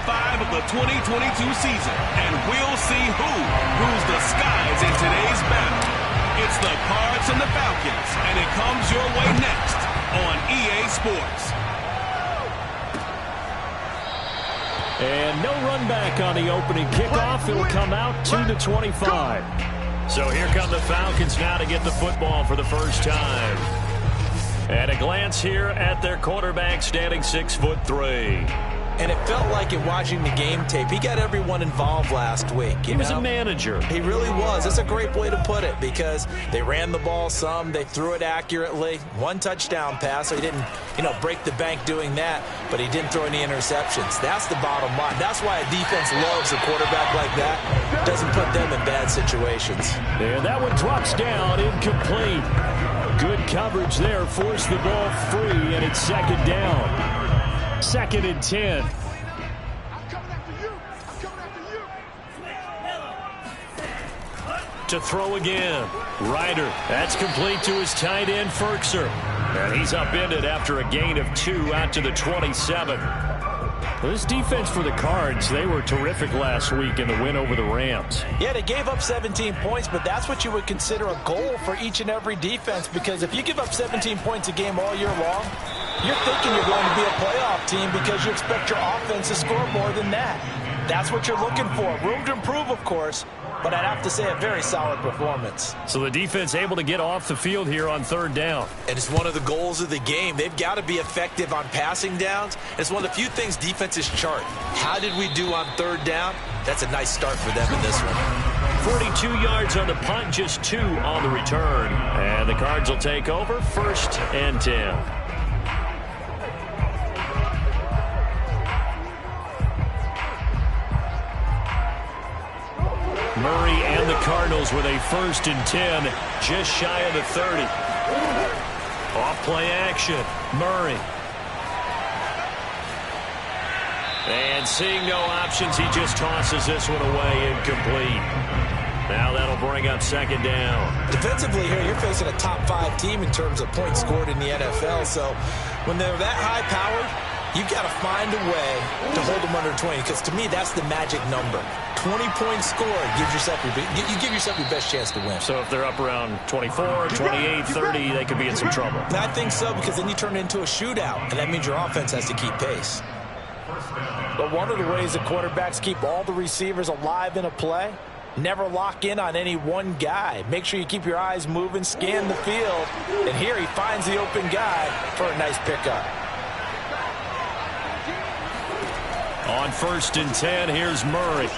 5 of the 2022 season, and we'll see who rules the skies in today's battle. It's the Cards and the Falcons, and it comes your way next on EA Sports. And no run back on the opening kickoff. It'll come out to the 25. So here come the Falcons now to get the football for the first time. And a glance here at their quarterback, standing 6'3". And it felt like it watching the game tape. He got everyone involved last week. He was a manager. He really was. It's a great way to put it because they ran the ball some. They threw it accurately. One touchdown pass, so he didn't, break the bank doing that, but he didn't throw any interceptions. That's the bottom line. That's why a defense loves a quarterback like that. Doesn't put them in bad situations. And that one drops down, incomplete. Good coverage there. Forced the ball free, and it's second down. 2nd and 10. To throw again. Ryder. That's complete to his tight end, Firkser. And he's upended after a gain of 2 out to the 27. This defense for the Cards, they were terrific last week in the win over the Rams. Yeah, they gave up 17 points, but that's what you would consider a goal for each and every defense, because if you give up 17 points a game all year long, you're thinking you're going to be a playoff team because you expect your offense to score more than that. That's what you're looking for. Room to improve, of course, but I'd have to say a very solid performance. So the defense able to get off the field here on 3rd down. And it's one of the goals of the game. They've got to be effective on passing downs. It's one of the few things defenses chart. How did we do on 3rd down? That's a nice start for them in this one. 42 yards on the punt, just 2 on the return. And the Cards will take over 1st and 10. Murray and the Cardinals with a 1st and 10, just shy of the 30. Off play action, Murray. And seeing no options, he just tosses this one away, incomplete. Now that'll bring up 2nd down. Defensively here, you're facing a top 5 team in terms of points scored in the NFL, so when they're that high-powered, you've got to find a way to hold them under 20, because to me, that's the magic number. 20 points scored, you give yourself your best chance to win. So if they're up around 24, 28, 30, they could be in some trouble. And I think so, because then you turn it into a shootout, and that means your offense has to keep pace. But one of the ways the quarterbacks keep all the receivers alive in a play, never lock in on any one guy. Make sure you keep your eyes moving, scan the field, and here he finds the open guy for a nice pickup. On 1st and 10, here's Murray.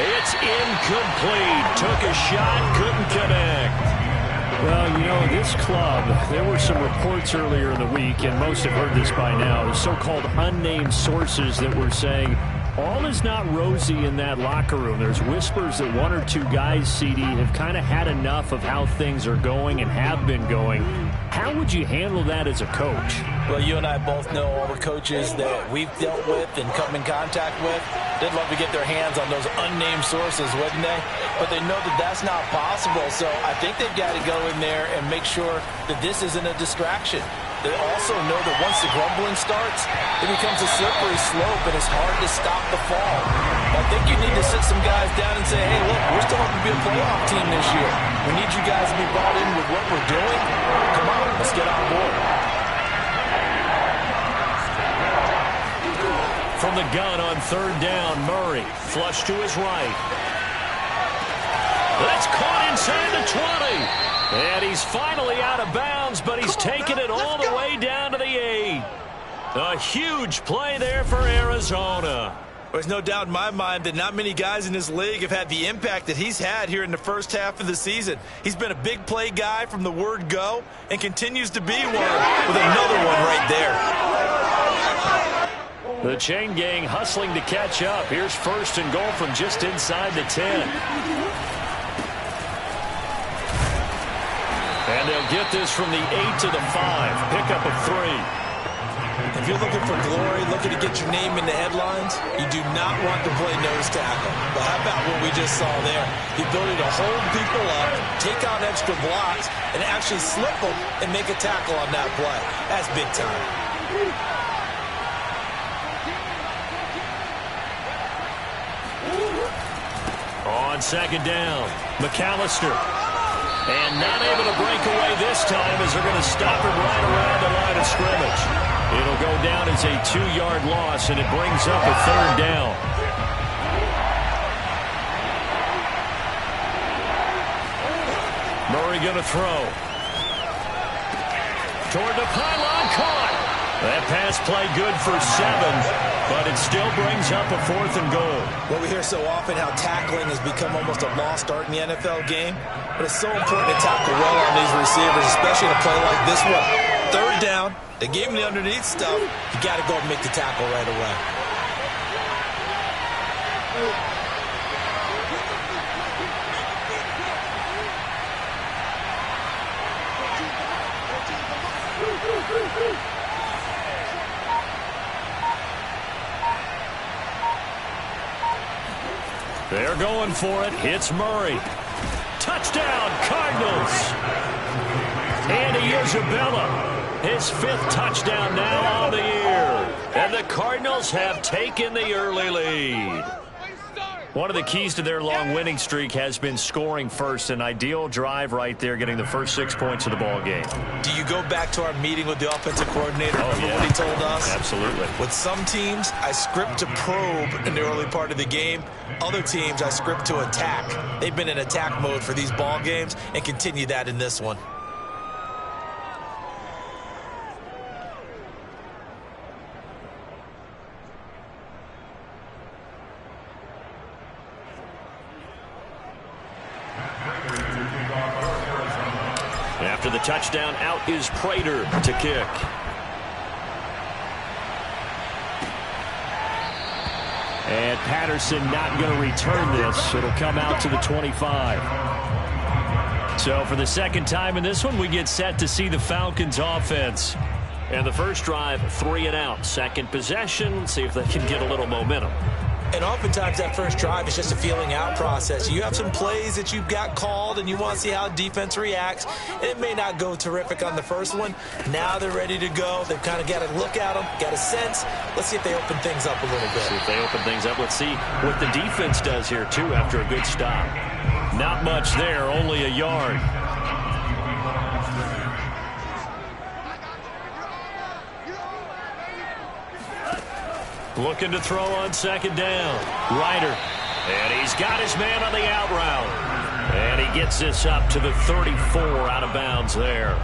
It's incomplete. Took a shot, couldn't connect. Well, this club, there were some reports earlier in the week, and most have heard this by now, so-called unnamed sources that were saying all is not rosy in that locker room. There's whispers that 1 or 2 guys, CD, have kind of had enough of how things are going and have been going. How would you handle that as a coach? Well, you and I both know all the coaches that we've dealt with and come in contact with. They'd love to get their hands on those unnamed sources, wouldn't they? But they know that that's not possible, so I think they've got to go in there and make sure that this isn't a distraction. They also know that once the grumbling starts, it becomes a slippery slope, and it's hard to stop the fall. I think you need to sit some guys down and say, hey, look, we're still going to be a playoff team this year. We need you guys to be bought in with what we're doing. Come on, let's get on board. From the gun on 3rd down, Murray. Flush to his right. That's caught inside the 20. And he's finally out of bounds, but he's taken it all the way down to the 8. A huge play there for Arizona. There's no doubt in my mind that not many guys in this league have had the impact that he's had here in the first half of the season. He's been a big play guy from the word go and continues to be one with another one right there. The chain gang hustling to catch up. Here's 1st and goal from just inside the 10. And they'll get this from the 8 to the 5. Pickup of 3. If you're looking for glory, looking to get your name in the headlines, you do not want to play nose tackle. But how about what we just saw there? The ability to hold people up, take out extra blocks, and actually slip them and make a tackle on that play. That's big time. On second down, McAllister. And not able to break away this time as they're going to stop it right around the line of scrimmage. It'll go down as a 2-yard loss, and it brings up a third down. Murray going to throw. Toward the pylon, caught. That pass play good for 7, but it still brings up a 4th and goal. Well, we hear so often how tackling has become almost a lost art in the NFL game, but it's so important to tackle well on these receivers, especially in a play like this one. Third down, they gave him the underneath stuff. You got to go and make the tackle right away. They're going for it. It's Murray. Touchdown, Cardinals. Andy Isabella, his 5th touchdown now on the year. And the Cardinals have taken the early lead. One of the keys to their long winning streak has been scoring first. An ideal drive right there, getting the first 6 points of the ball game. Do you go back to our meeting with the offensive coordinator? Remember what he told us? Absolutely. With some teams, I script to probe in the early part of the game. Other teams, I script to attack. They've been in attack mode for these ball games and continue that in this one. After the touchdown, out is Prater to kick. And Patterson not going to return this. It'll come out to the 25. So for the second time in this one, we get set to see the Falcons offense. And the first drive, 3 and out. Second possession, see if they can get a little momentum. And oftentimes that first drive is just a feeling out process. You have some plays that you've got called and you want to see how defense reacts. And it may not go terrific on the first one. Now they're ready to go. They've kind of got to look at them, got a sense. Let's see if they open things up a little bit. See if they open things up. Let's see what the defense does here, too, after a good stop. Not much there, only a yard. Looking to throw on second down. Ryder. And he's got his man on the out route. And he gets this up to the 34 out of bounds there.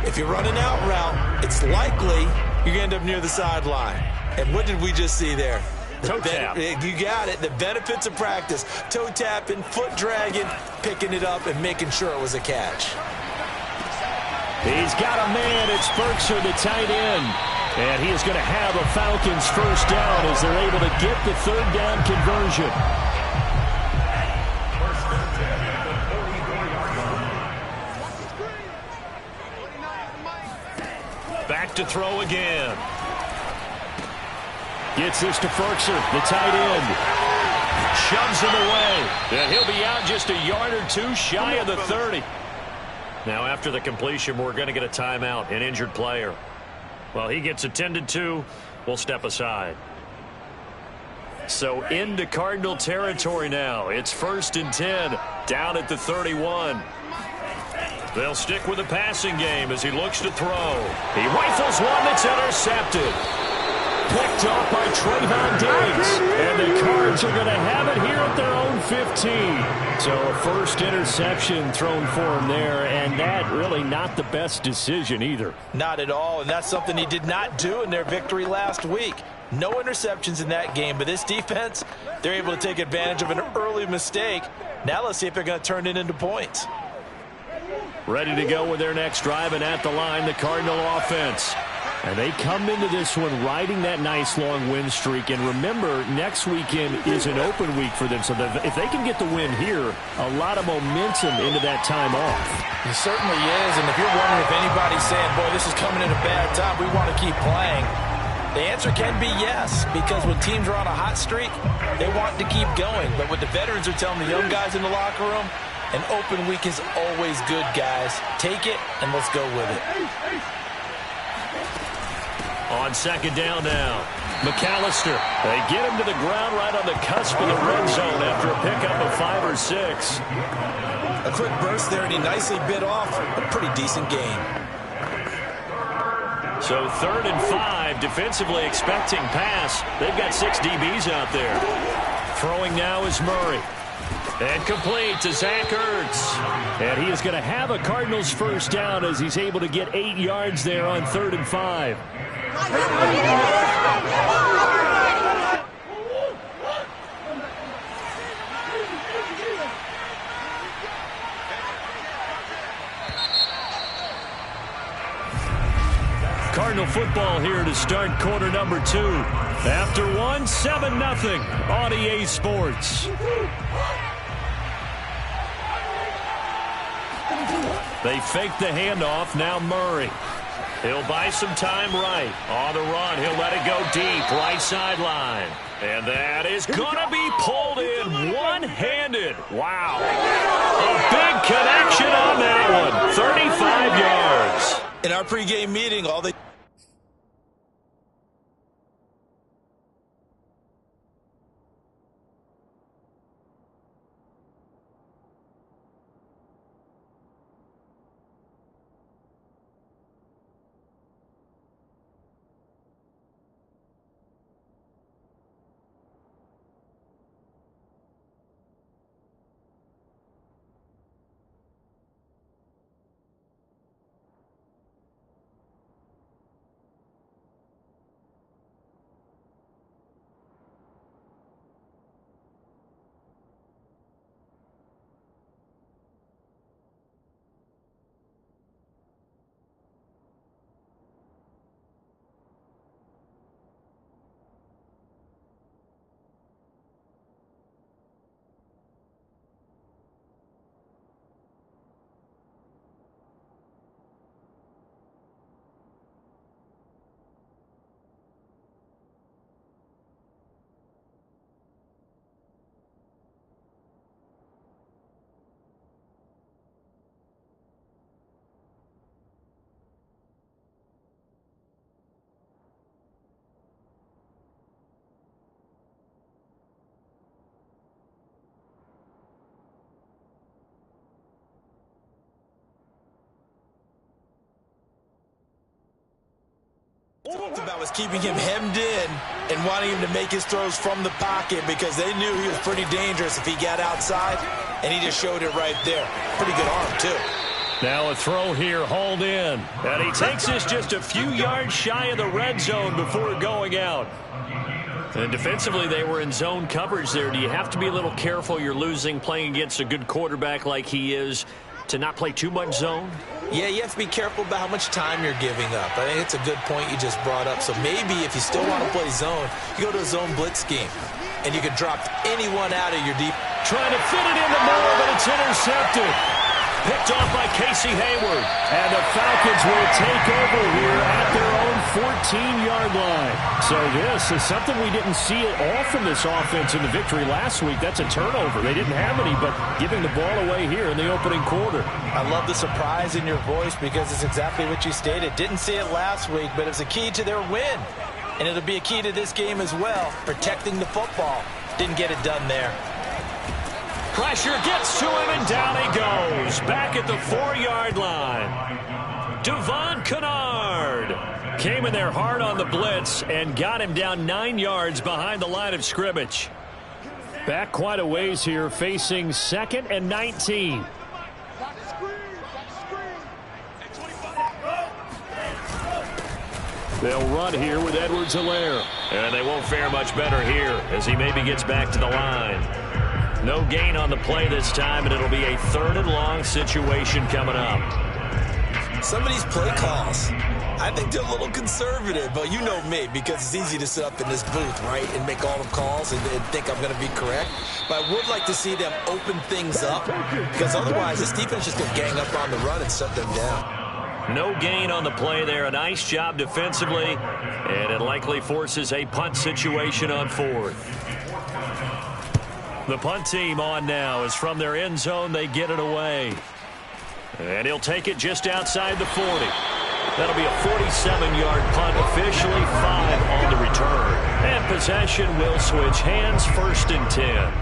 If you run an out route, it's likely you're going to end up near the sideline. And what did we just see there? Toe tap. You got it. The benefits of practice. Toe tapping, foot dragging, picking it up, and making sure it was a catch. He's got a man. It's Firkser, the tight end. And he is going to have a Falcons first down as they're able to get the third down conversion. Back to throw again. Gets this to Firkser, the tight end. Shoves him away. And he'll be out just a yard or two shy of the 30. Now after the completion, we're going to get a timeout, an injured player. Well, he gets attended to. We'll step aside. So into Cardinal territory now. It's 1st and 10 down at the 31. They'll stick with the passing game as he looks to throw. He rifles one that's intercepted. Picked off by Trayvon Diggs. And the Cards are going to have it here at their own 15. So a first interception thrown for him there, and that really not the best decision either. Not at all, and that's something he did not do in their victory last week. No interceptions in that game, but this defense, they're able to take advantage of an early mistake. Now let's see if they're going to turn it into points. Ready to go with their next drive, and at the line, the Cardinal offense. And they come into this one riding that nice long win streak. And remember, next weekend is an open week for them. So if they can get the win here, a lot of momentum into that time off. It certainly is. And if you're wondering if anybody's saying, boy, this is coming at a bad time, we want to keep playing, the answer can be yes. Because when teams are on a hot streak, they want to keep going. But what the veterans are telling the young guys in the locker room, an open week is always good, guys. Take it, and let's go with it. On second down now, McAllister. They get him to the ground right on the cusp of the red zone after a pickup of 5 or 6. A quick burst there, and he nicely bit off a pretty decent gain. So 3rd and 5, defensively expecting pass. They've got 6 DBs out there. Throwing now is Murray. And complete to Zach Ertz. And he is going to have a Cardinals first down as he's able to get 8 yards there on 3rd and 5. Cardinal football here to start quarter number 2. After 1, 7-0 on EA Sports. They fake the handoff. Now Murray. He'll buy some time right. On the run, he'll let it go deep. Right sideline. And that is going to be pulled in one-handed. Wow. A big connection on that one. 35 yards. In our pregame meeting, all they... talked about was keeping him hemmed in and wanting him to make his throws from the pocket because they knew he was pretty dangerous if he got outside, and he just showed it right there. Pretty good arm, too. Now a throw here, hauled in. And he takes this just a few yards shy of the red zone before going out. And defensively, they were in zone coverage there. Do you have to be a little careful? You're losing, playing against a good quarterback like he is, to not play too much zone? Yeah, you have to be careful about how much time you're giving up. I think it's a good point you just brought up. So maybe if you still want to play zone, you go to a zone blitz scheme, and you can drop anyone out of your deep. Trying to fit it into Moore, but it's intercepted. Picked off by Casey Hayward. And the Falcons will take over here at their own 14-yard line. So this is something we didn't see at all from this offense in the victory last week. That's a turnover. They didn't have any, but giving the ball away here in the opening quarter. I love the surprise in your voice because it's exactly what you stated. Didn't see it last week, but it's a key to their win. And it'll be a key to this game as well, protecting the football. Didn't get it done there. Pressure gets to him, and down he goes. Back at the 4-yard line. Devon Kennard came in there hard on the blitz and got him down 9 yards behind the line of scrimmage. Back quite a ways here, facing 2nd and 19. They'll run here with Edwards-Helaire. And they won't fare much better here as he maybe gets back to the line. No gain on the play this time, and it'll be a 3rd and long situation coming up. Some of these play calls, I think they're a little conservative, but you know me, because it's easy to sit up in this booth, right, and make all the calls and think I'm going to be correct. But I would like to see them open things up, because otherwise this defense is going to gang up on the run and shut them down. No gain on the play there. A nice job defensively, and it likely forces a punt situation on 4th. The punt team on now is from their end zone. They get it away. And he'll take it just outside the 40. That'll be a 47-yard punt, officially 5 on the return. And possession will switch hands, 1st and 10.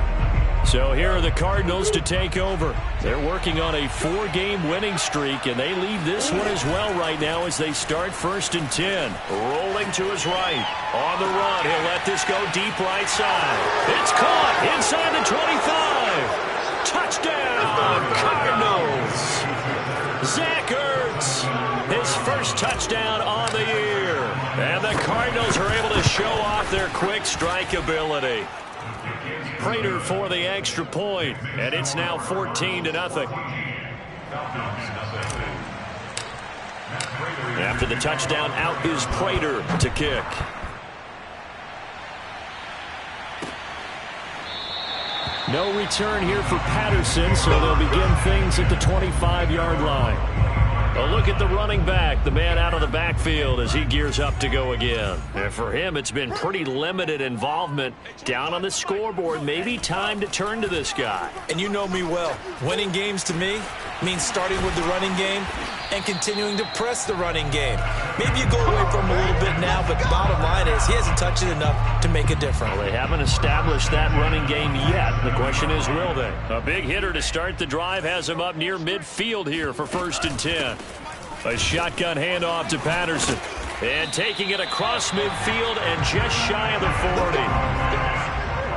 So here are the Cardinals to take over. They're working on a 4-game winning streak, and they lead this one as well right now as they start 1st and 10. Rolling to his right. On the run, he'll let this go deep right side. It's caught inside the 25. Touchdown, Cardinals. Zach Ertz, his first touchdown on the year. And the Cardinals are able to show off their quick strike ability. Prater for the extra point, and it's now 14-0. After the touchdown, out is Prater to kick. No return here for Patterson, so they'll begin things at the 25-yard line. A look at the running back, the man out of the backfield as he gears up to go again. And for him, it's been pretty limited involvement down on the scoreboard. Maybe time to turn to this guy. And you know me well. Winning games to me means starting with the running game and continuing to press the running game. Maybe you go away from him a little bit now, but the bottom line is he hasn't touched it enough to make a difference. Well, they haven't established that running game yet. The question is, will they? A big hitter to start the drive has him up near midfield here for 1st and 10. A shotgun handoff to Patterson. And taking it across midfield and just shy of the 40.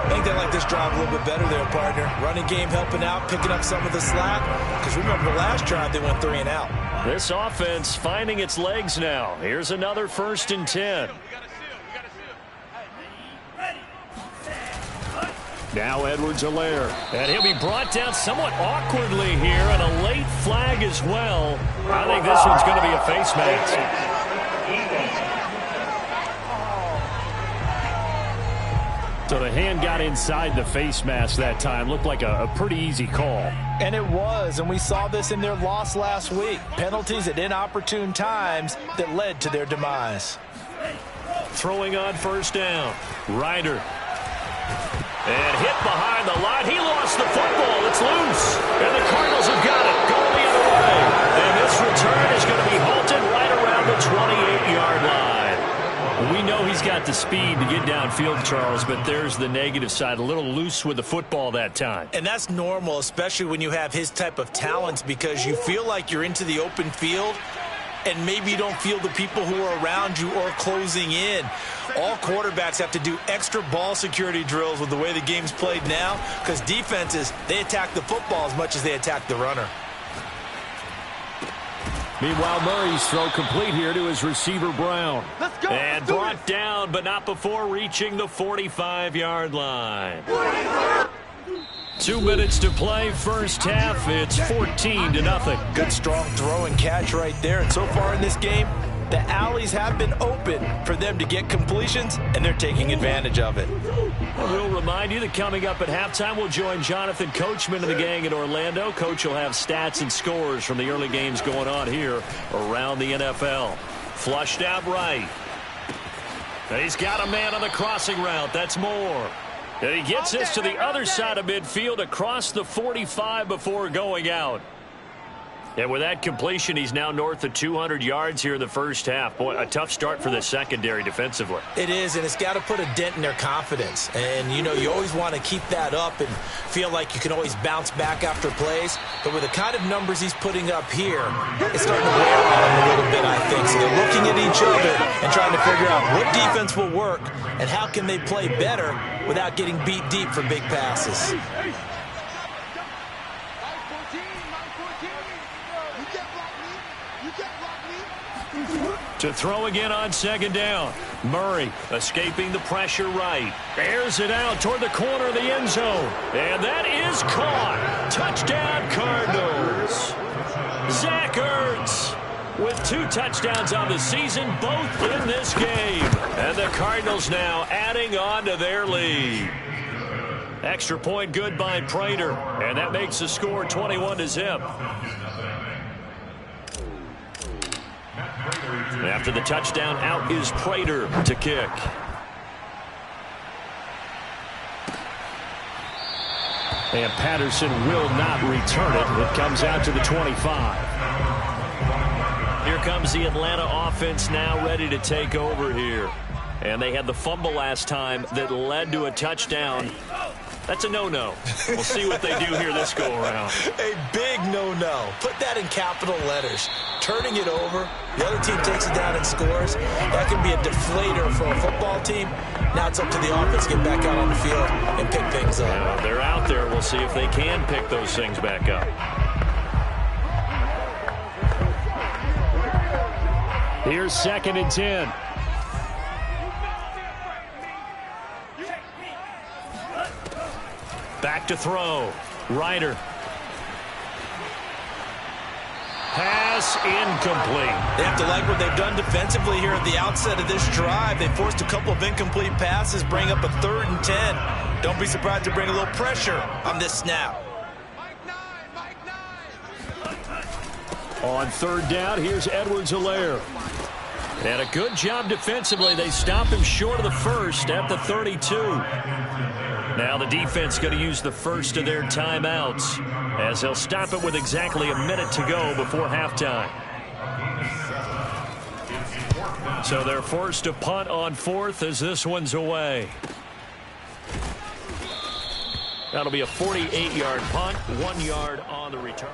I think they like this drive a little bit better there, partner. Running game helping out, picking up some of the slack. Because remember the last drive, they went 3 and out. This offense finding its legs now. Here's another 1st and 10. Now Edwards-Helaire. And he'll be brought down somewhat awkwardly here, and a late flag as well. I think this one's going to be a face mask. So the hand got inside the face mask that time. Looked like a pretty easy call. And it was, and we saw this in their loss last week. Penalties at inopportune times that led to their demise. Throwing on 1st down. Ryder. And hit behind the line. He lost the football. It's loose. And the Cardinals have got it. Going the other way. And this return is going to be halted right around the 28-yard line. We know he's got the speed to get downfield, Charles, but there's the negative side. A little loose with the football that time. And that's normal, especially when you have his type of talents, because you feel like you're into the open field and maybe you don't feel the people who are around you or closing in. All quarterbacks have to do extra ball security drills with the way the game's played now, because defenses, they attack the football as much as they attack the runner. Meanwhile, Murray's throw complete here to his receiver, Brown. Let's go. And brought down, but not before reaching the 45-yard line. 2 minutes to play, first half. It's 14-0. Good strong throw and catch right there. And so far in this game, the alleys have been open for them to get completions, and they're taking advantage of it. We'll remind you that coming up at halftime, we'll join Jonathan Coachman and the gang in Orlando. Coach will have stats and scores from the early games going on here around the NFL. Flushed out right. He's got a man on the crossing route. That's Moore. And he gets this to the other side of midfield across the 45 before going out. And with that completion, he's now north of 200 yards here in the first half. Boy, a tough start for the secondary defensively. It is, and it's got to put a dent in their confidence. And, you know, you always want to keep that up and feel like you can always bounce back after plays. But with the kind of numbers he's putting up here, it's starting to wear on him a little bit, I think. So they're looking at each other and trying to figure out what defense will work and how can they play better without getting beat deep for big passes. To throw again on second down. Murray escaping the pressure right. Airs it out toward the corner of the end zone. And that is caught. Touchdown, Cardinals. Zach Ertz with 2 touchdowns on the season, both in this game. And the Cardinals now adding on to their lead. Extra point good by Prater. And that makes the score 21-0. After the touchdown, out is Prater to kick. And Patterson will not return it. It comes out to the 25. Here comes the Atlanta offense now ready to take over here. And they had the fumble last time that led to a touchdown. That's a no-no. We'll see what they do here this go-around. A big no-no. Put that in capital letters. Turning it over, the other team takes it down and scores. That can be a deflator for a football team. Now it's up to the offense to get back out on the field and pick things up. Yeah, they're out there. We'll see if they can pick those things back up. Here's 2nd and 10. Back to throw. Ryder. Pass incomplete. They have to like what they've done defensively here at the outset of this drive. They forced a couple of incomplete passes, bring up a 3rd and 10. Don't be surprised to bring a little pressure on this snap. On 3rd down, here's Edwards-Helaire. And a good job defensively. They stop him short of the first at the 32. Now the defense going to use the first of their timeouts as they'll stop it with exactly a minute to go before halftime. So they're forced to punt on 4th as this one's away. That'll be a 48-yard punt, 1 yard on the return.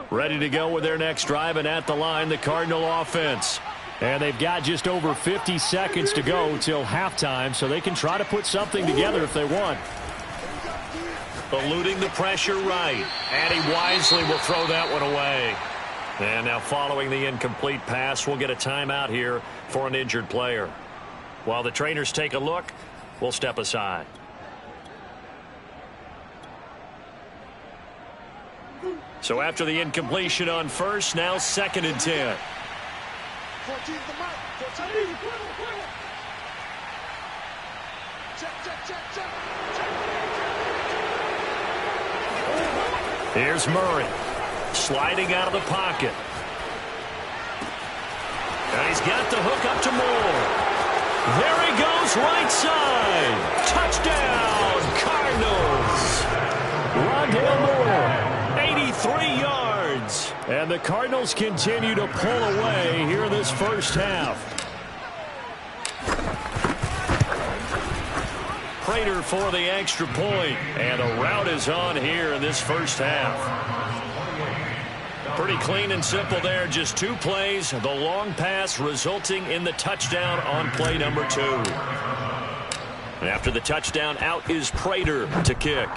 Ready to go with their next drive, and at the line, the Cardinal offense. And they've got just over 50 seconds to go till halftime, so they can try to put something together if they want. Eluding the pressure right, and he wisely will throw that one away. And now following the incomplete pass, we'll get a timeout here for an injured player. While the trainers take a look, we'll step aside. So after the incompletion on first, now 2nd and 10. Here's Murray, sliding out of the pocket. And he's got the hook up to Moore. There he goes, right side. Touchdown, Cardinals. Rondale Moore. 83 yards. And the Cardinals continue to pull away here in this first half. Prater for the extra point. And a rout is on here in this first half. Pretty clean and simple there. Just 2 plays. The long pass resulting in the touchdown on play number 2. And after the touchdown, out is Prater to kick.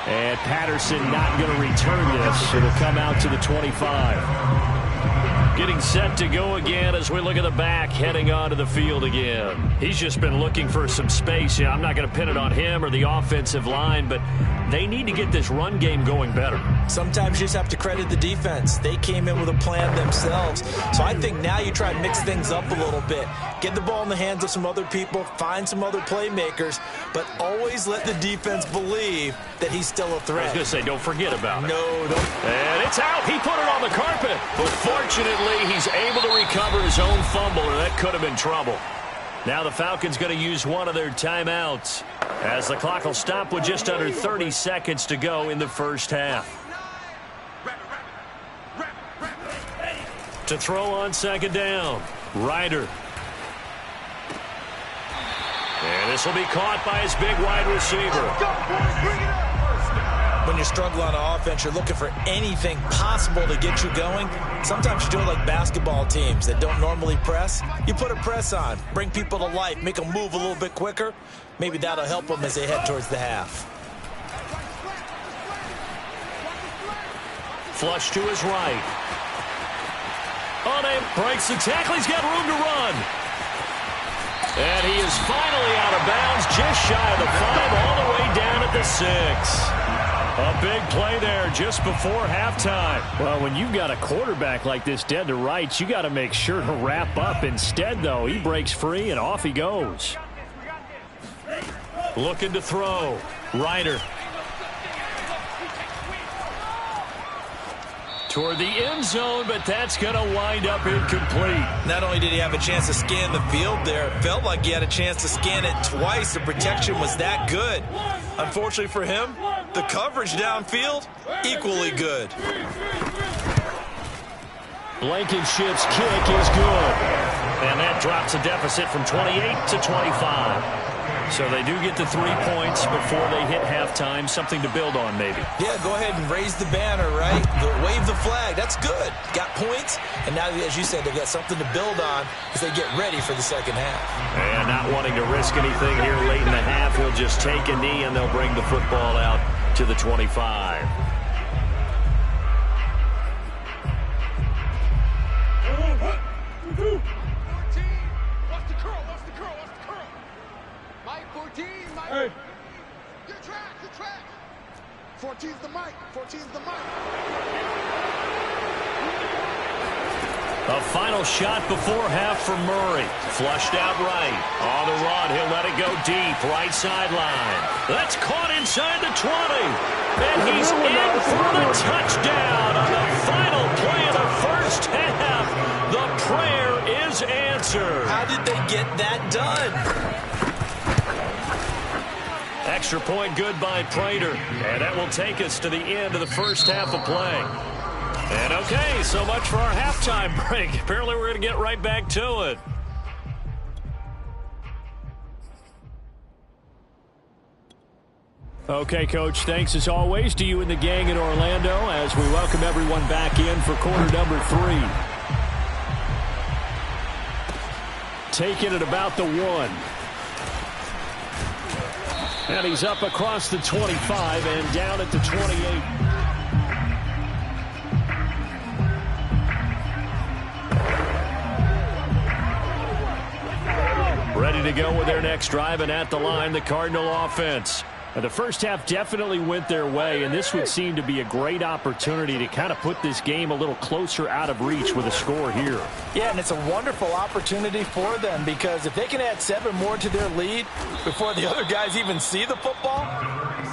And Patterson not going to return this. It'll come out to the 25. Getting set to go again as we look at the back heading onto the field again. He's just been looking for some space. Yeah, I'm not going to pin it on him or the offensive line, but they need to get this run game going better. Sometimes you just have to credit the defense. They came in with a plan themselves. So I think now you try to mix things up a little bit. Get the ball in the hands of some other people, find some other playmakers, but always let the defense believe that he's still a threat. I was going to say, don't forget about it. No, don't. And it's out. He put it on the carpet. But fortunately, he's able to recover his own fumble, or that could have been trouble. Now the Falcons going to use one of their timeouts as the clock will stop with just under 30 seconds to go in the first half. To throw on 2nd down, Ryder. And this will be caught by his big wide receiver. When you struggle on offense, you're looking for anything possible to get you going. Sometimes you do it like basketball teams that don't normally press. You put a press on, bring people to life, make them move a little bit quicker. Maybe that'll help them as they head towards the half. Flush to his right. On him, breaks the tackle. He's got room to run. And he is finally out of bounds, just shy of the 5, all the way down at the 6. A big play there just before halftime. Well, when you've got a quarterback like this dead to rights, you got to make sure to wrap up. Instead, though, he breaks free and off he goes. Looking to throw. Ryder. Toward the end zone, but that's going to wind up incomplete. Not only did he have a chance to scan the field there, it felt like he had a chance to scan it twice. The protection was that good. Unfortunately for him, the coverage downfield, equally good. Blankenship's kick is good. And that drops a deficit from 28 to 25. So they do get the 3 points before they hit halftime. Something to build on, maybe. Yeah, go ahead and raise the banner, right? Wave the flag. That's good. Got points. And now, as you said, they've got something to build on as they get ready for the second half. And not wanting to risk anything here late in the half, he'll just take a knee, and they'll bring the football out to the 25. Hey. Your track. 14's the mic. A final shot before half for Murray. Flushed out right. On the run, he'll let it go deep. Right sideline. That's caught inside the 20. And he's in for the touchdown on the final play of the first half. The prayer is answered. How did they get that done? Extra point good by Prater. And that will take us to the end of the first half of play. And okay, so much for our halftime break. Apparently we're going to get right back to it. Okay, Coach, thanks as always to you and the gang in Orlando as we welcome everyone back in for quarter number 3. Taking it about the 1. And he's up across the 25 and down at the 28. Ready to go with their next drive, and at the line, the Cardinal offense. Now, the first half definitely went their way, and this would seem to be a great opportunity to kind of put this game a little closer out of reach with a score here. Yeah, and it's a wonderful opportunity for them because if they can add 7 more to their lead before the other guys even see the football,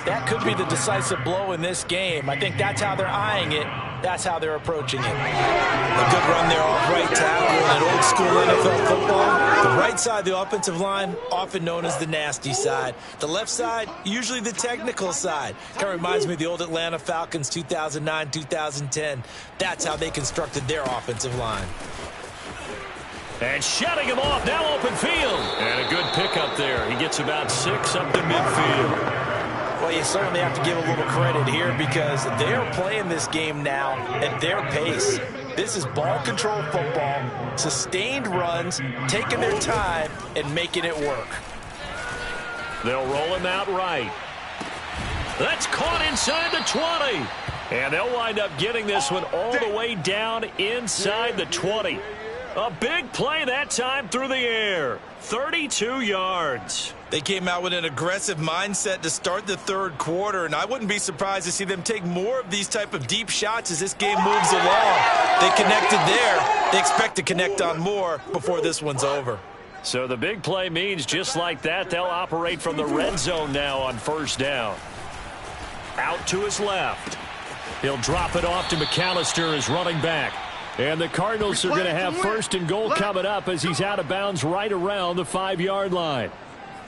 that could be the decisive blow in this game. I think that's how they're eyeing it. That's how they're approaching it. A good run there off right tackle in an old school NFL football. The right side of the offensive line, often known as the nasty side. The left side, usually the technical side. Kind of reminds me of the old Atlanta Falcons 2009, 2010. That's how they constructed their offensive line. And shutting him off, now open field. And a good pickup there. He gets about 6 up to midfield. Well, you certainly have to give a little credit here because they're playing this game now at their pace. This is ball control football, sustained runs, taking their time and making it work. They'll roll him out right. That's caught inside the 20. And they'll wind up getting this one all the way down inside the 20. A big play that time through the air. 32 yards. They came out with an aggressive mindset to start the third quarter, and I wouldn't be surprised to see them take more of these type of deep shots as this game moves along. They connected there. They expect to connect on more before this one's over. So the big play means just like that, they'll operate from the red zone now on first down. Out to his left. He'll drop it off to McAllister as running back. And the Cardinals are going to have first and goal coming up as he's out of bounds right around the 5-yard line.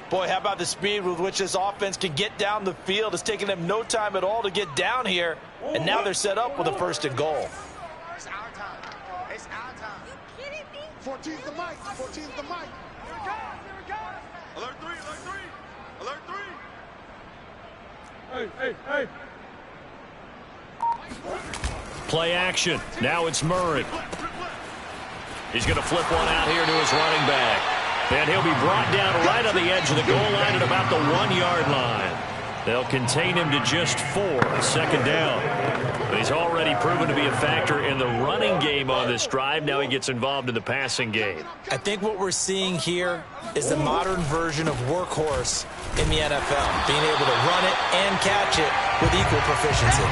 Boy, how about the speed with which this offense can get down the field? It's taking them no time at all to get down here. And now they're set up with a first and goal. It's our time. It's our time. You kidding me? 14's the mic. 14's the mic. Here it goes. Here it goes. Alert 3. Alert 3. Alert 3. Hey. Play action. Now it's Murray. He's going to flip one out here to his running back. And he'll be brought down right on the edge of the goal line at about the 1-yard line. They'll contain him to just 4, second down. But he's already proven to be a factor in the running game on this drive. Now he gets involved in the passing game. I think what we're seeing here is the modern version of workhorse in the NFL, being able to run it and catch it with equal proficiency.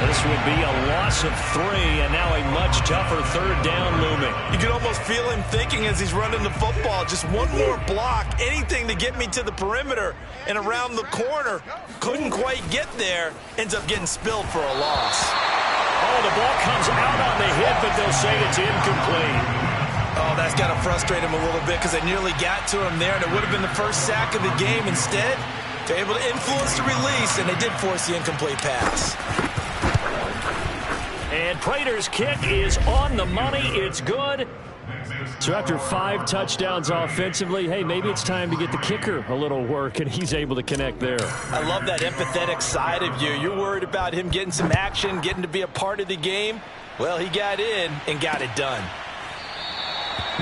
This would be a loss of 3, and now a much tougher third down looming. You can almost feel him thinking as he's running the football, just one more block, anything to get me to the perimeter and around the corner. Couldn't quite get there, ends up getting spilled for a loss. Oh, the ball comes out on the hit, but they'll say it's incomplete. Oh, that's got to frustrate him a little bit because they nearly got to him there, and it would have been the first sack of the game. Instead, they're able to influence the release, and they did force the incomplete pass. And Prater's kick is on the money. It's good. So after 5 touchdowns offensively, hey, maybe it's time to get the kicker a little work, and he's able to connect there. I love that empathetic side of you. You're worried about him getting some action, getting to be a part of the game. Well, he got in and got it done.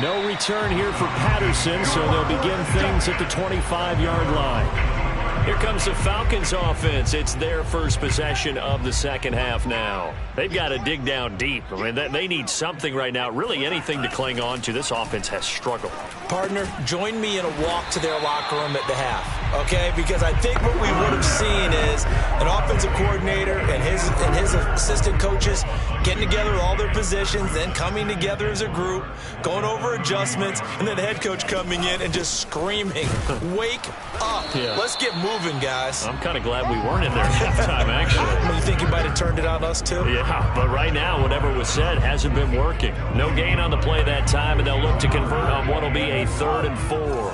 No return here for Patterson, so they'll begin things at the 25-yard line. Here comes the Falcons offense. It's their first possession of the second half now. They've got to dig down deep. I mean, they need something right now, really anything to cling on to. This offense has struggled. Partner, join me in a walk to their locker room at the half, okay? Because I think what we would have seen is an offensive coordinator and his assistant coaches getting together all their positions, then coming together as a group, going over adjustments, and then the head coach coming in and just screaming, wake up. Yeah. Let's get moving, guys. I'm kind of glad we weren't in there at halftime, actually. You think you might have turned it on us, too? Yeah, but right now, whatever was said hasn't been working. No gain on the play that time, and they'll look to convert on what will be a 3rd and 4.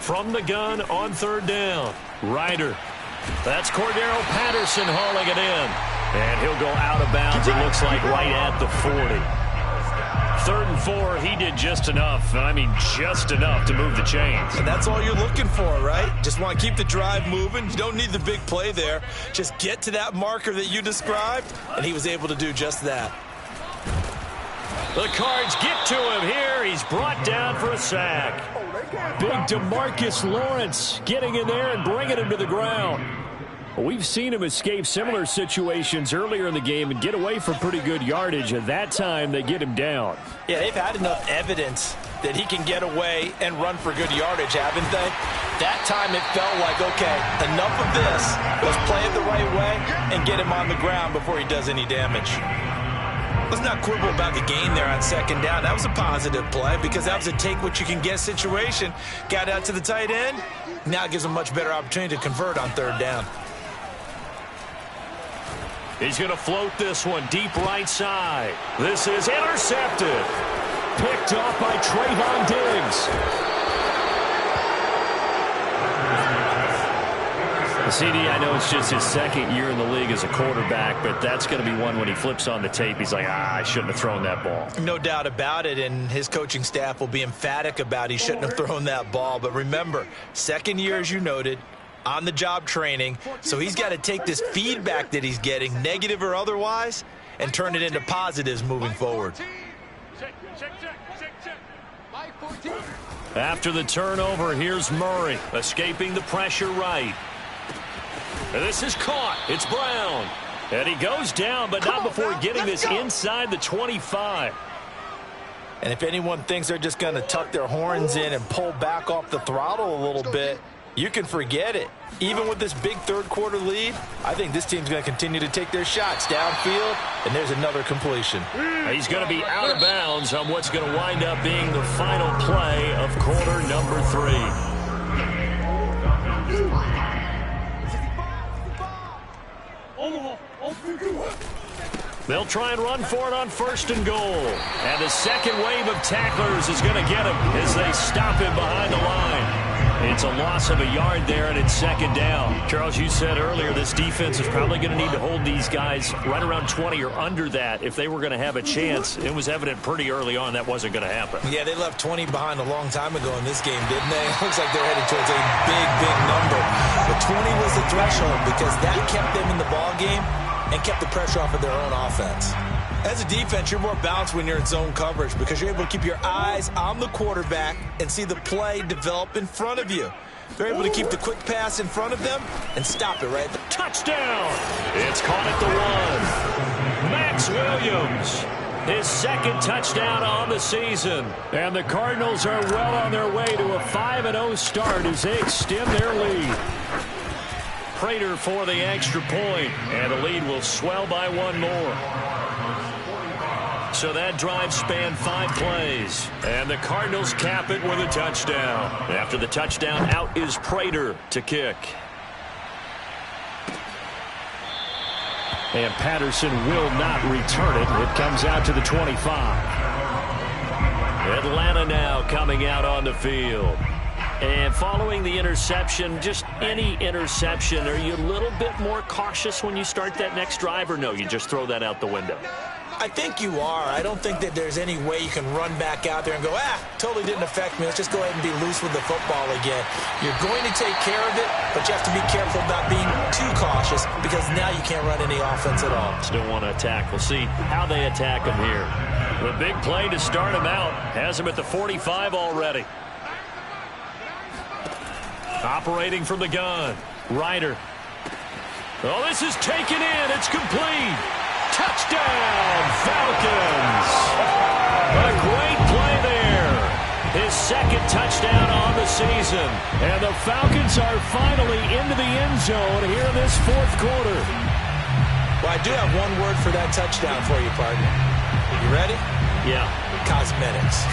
From the gun on 3rd down, Ryder. That's Cordero Patterson hauling it in. And he'll go out of bounds, it looks like, right at the 40. 3rd and 4, he did just enough. I mean, just enough to move the chains. And that's all you're looking for, right? Just want to keep the drive moving. You don't need the big play there. Just get to that marker that you described, and he was able to do just that. The Cards get to him here. He's brought down for a sack. Big DeMarcus Lawrence getting in there and bringing him to the ground. We've seen him escape similar situations earlier in the game and get away from pretty good yardage. At that time, they get him down. Yeah, they've had enough evidence that he can get away and run for good yardage, haven't they? That time it felt like, okay, enough of this. Let's play it the right way and get him on the ground before he does any damage. Let's not quibble about the gain there on 2nd down. That was a positive play because that was a take-what-you-can-get situation. Got out to the tight end. Now it gives him a much better opportunity to convert on 3rd down. He's going to float this one deep right side. This is intercepted. Picked off by Trayvon Diggs. CD, I know it's just his 2nd year in the league as a quarterback, but that's going to be one when he flips on the tape. He's like, I shouldn't have thrown that ball. No doubt about it, and his coaching staff will be emphatic about he shouldn't have thrown that ball. But remember, 2nd year, as you noted, on-the-job training, so he's got to take this feedback that he's getting, negative or otherwise, and turn it into positives moving forward. After the turnover, here's Murray, escaping the pressure right. This is caught. It's Brown. And he goes down, but not before getting this inside the 25. And if anyone thinks they're just going to tuck their horns in and pull back off the throttle a little bit, you can forget it. Even with this big 3rd quarter lead, I think this team's going to continue to take their shots downfield, and there's another completion. He's going to be out of bounds on what's going to wind up being the final play of quarter number 3. They'll try and run for it on 1st and goal. And the second wave of tacklers is going to get him as they stop him behind the line. It's a loss of a yard there, and it's 2nd down. Charles, you said earlier this defense is probably going to need to hold these guys right around 20 or under that if they were going to have a chance. It was evident pretty early on that wasn't going to happen. Yeah, they left 20 behind a long time ago in this game, didn't they? It looks like they're headed towards a big, big number. But 20 was the threshold because that kept them in the ball game and kept the pressure off of their own offense. As a defense, you're more balanced when you're in zone coverage because you're able to keep your eyes on the quarterback and see the play develop in front of you. They're able to keep the quick pass in front of them and stop it right there. Touchdown! It's caught at the 1. Max Williams, his 2nd touchdown on the season. And the Cardinals are well on their way to a 5-0 start as they extend their lead. Prater for the extra point, and the lead will swell by 1 more. So that drive spanned 5 plays, and the Cardinals cap it with a touchdown. After the touchdown, out is Prater to kick. And Patterson will not return it. It comes out to the 25. Atlanta now coming out on the field. And following the interception, just any interception, are you a little bit more cautious when you start that next drive, or no, you just throw that out the window? I think you are. I don't think that there's any way you can run back out there and go, totally didn't affect me. Let's just go ahead and be loose with the football again. You're going to take care of it, but you have to be careful about being too cautious because now you can't run any offense at all. Still want to attack. We'll see how they attack him here. The big play to start him out has him at the 45 already. Operating from the gun. Ryder. Oh, this is taken in. It's complete. Touchdown, Falcons. A great play there. His second touchdown on the season. And the Falcons are finally into the end zone here in this fourth quarter. Well, I do have one word for that touchdown for you, partner. You ready? Yeah. Cosmetics.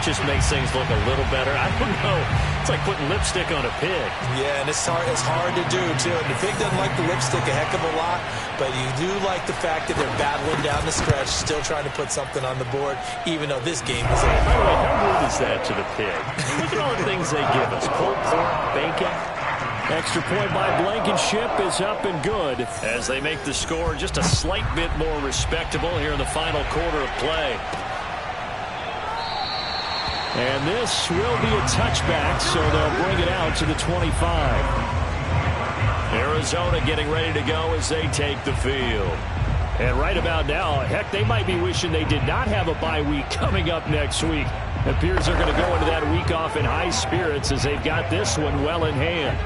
Just makes things look a little better. I don't know. It's like putting lipstick on a pig. Yeah, and it's hard to do, too. And the pig doesn't like the lipstick a heck of a lot, but you do like the fact that they're battling down the stretch, still trying to put something on the board, even though this game is over. By the way, how good is that to the pig? Look at all the things they give us. Pulled pork, bacon. Extra point by Blankenship is up and good as they make the score just a slight bit more respectable here in the final quarter of play. And this will be a touchback, so they'll bring it out to the 25. Arizona getting ready to go as they take the field. And right about now, heck, they might be wishing they did not have a bye week coming up next week. It appears they're going to go into that week off in high spirits as they've got this one well in hand.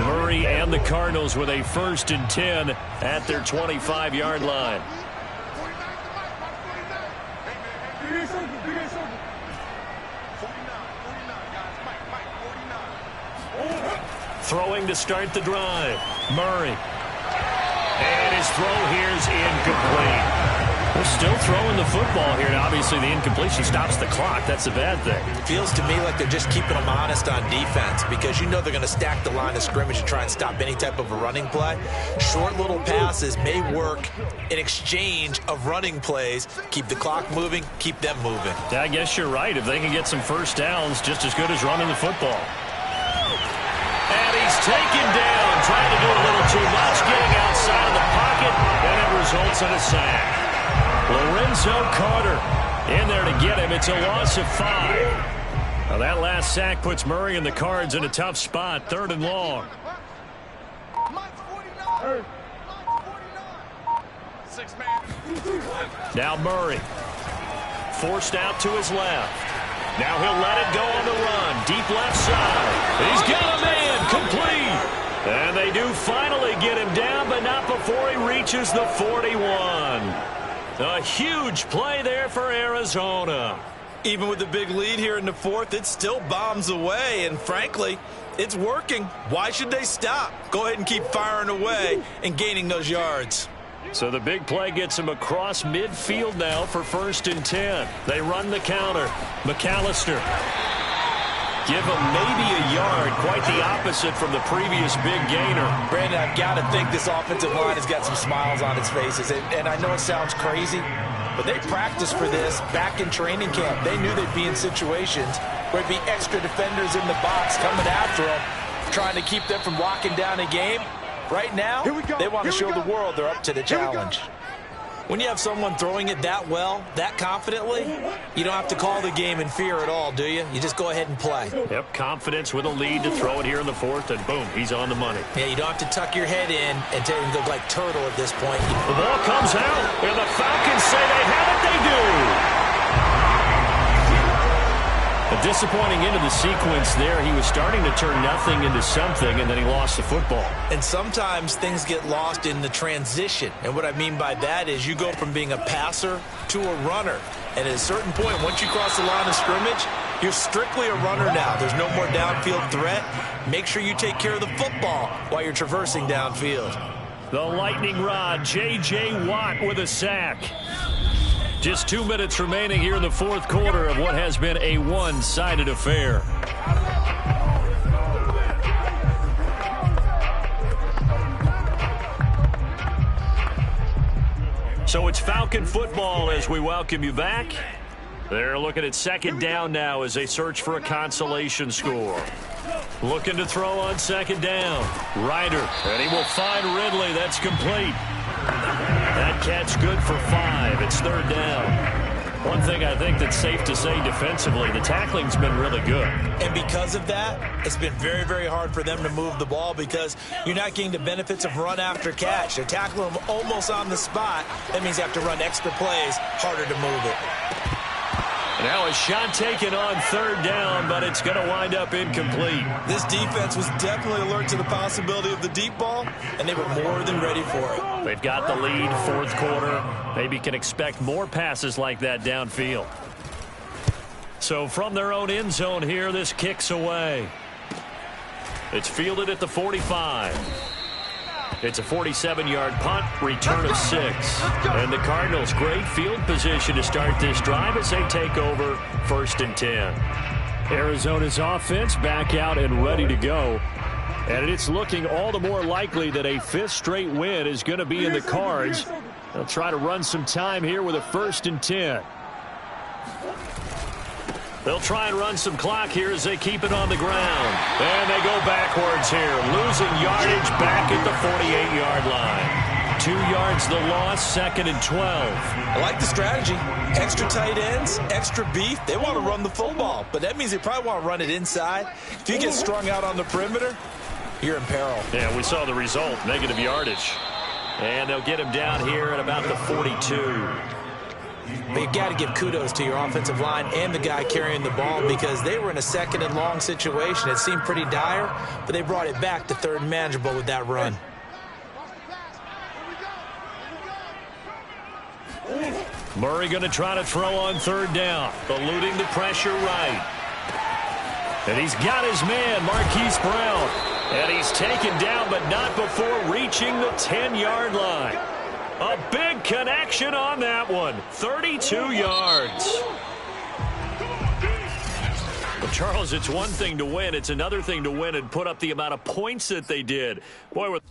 Murray and the Cardinals with a 1st and 10 at their 25-yard line. Throwing to start the drive. Murray. And his throw here is incomplete. They're still throwing the football here, and obviously the incompletion stops the clock. That's a bad thing. It feels to me like they're just keeping them honest on defense because you know they're going to stack the line of scrimmage and try and stop any type of a running play. Short little passes may work in exchange of running plays. Keep the clock moving, keep them moving. Yeah, I guess you're right. If they can get some first downs, just as good as running the football. And he's taken down, trying to do a little too much, getting outside of the pocket, and it results in a sack. Lorenzo Carter in there to get him. It's a loss of 5. Now that last sack puts Murray and the Cards in a tough spot, 3rd and long. Now Murray forced out to his left. Now he'll let it go on the run. Deep left side. He's got a man complete. And they do finally get him down, but not before he reaches the 41. A huge play there for Arizona. Even with the big lead here in the 4th, it still bombs away. And frankly, it's working. Why should they stop? Go ahead and keep firing away and gaining those yards. So the big play gets him across midfield now for 1st and 10. They run the counter. McAllister. Give him maybe a yard. Quite the opposite from the previous big gainer. Brandon, I've got to think this offensive line has got some smiles on its faces. And I know it sounds crazy, but they practiced for this back in training camp. They knew they'd be in situations where there'd be extra defenders in the box coming after them, trying to keep them from locking down a game. Right now, they want to show the world they're up to the challenge. When you have someone throwing it that well, that confidently, you don't have to call the game in fear at all, do you? You just go ahead and play. Yep, confidence with a lead to throw it here in the 4th, and boom, he's on the money. Yeah, you don't have to tuck your head in and look like turtle at this point. The ball comes out, and the Falcons say they have it, they do. A disappointing end of the sequence there. He was starting to turn nothing into something, and then he lost the football. And sometimes things get lost in the transition. And what I mean by that is you go from being a passer to a runner. And at a certain point, once you cross the line of scrimmage, you're strictly a runner now. There's no more downfield threat. Make sure you take care of the football while you're traversing downfield. The lightning rod, J.J. Watt with a sack. Just 2 minutes remaining here in the 4th quarter of what has been a one-sided affair. So it's Falcon football as we welcome you back. They're looking at second down now as they search for a consolation score. Looking to throw on second down. Ryder, and he will find Ridley. That's complete. That catch good for 5. It's third down. One thing I think that's safe to say defensively, the tackling's been really good. And because of that, it's been very, very hard for them to move the ball because you're not getting the benefits of run after catch. They're tackling them almost on the spot. That means you have to run extra plays, harder to move it. Now a shot taken on third down, but it's going to wind up incomplete. This defense was definitely alert to the possibility of the deep ball, and they were more than ready for it. They've got the lead, fourth quarter. Maybe can expect more passes like that downfield. So from their own end zone here, this kicks away. It's fielded at the 45. It's a 47-yard punt, return of 6. And the Cardinals, great field position to start this drive as they take over first and 10. Arizona's offense back out and ready to go. And it's looking all the more likely that a 5th straight win is going to be in the cards. They'll try to run some time here with a first and 10. They'll try and run some clock here as they keep it on the ground. And they go backwards here, losing yardage back at the 48-yard line. 2 yards the loss, second and 12. I like the strategy. Extra tight ends, extra beef. They want to run the full ball, but that means they probably want to run it inside. If you get strung out on the perimeter, you're in peril. Yeah, we saw the result, negative yardage. And they'll get him down here at about the 42. But you've got to give kudos to your offensive line and the guy carrying the ball because they were in a second and long situation. It seemed pretty dire, but they brought it back to third and manageable with that run. Murray going to try to throw on third down, eluding the pressure right. And he's got his man, Marquise Brown. And he's taken down, but not before reaching the 10-yard line. A big connection on that one. 32 yards. Well, Charles, it's one thing to win. It's another thing to win and put up the amount of points that they did. Boy, with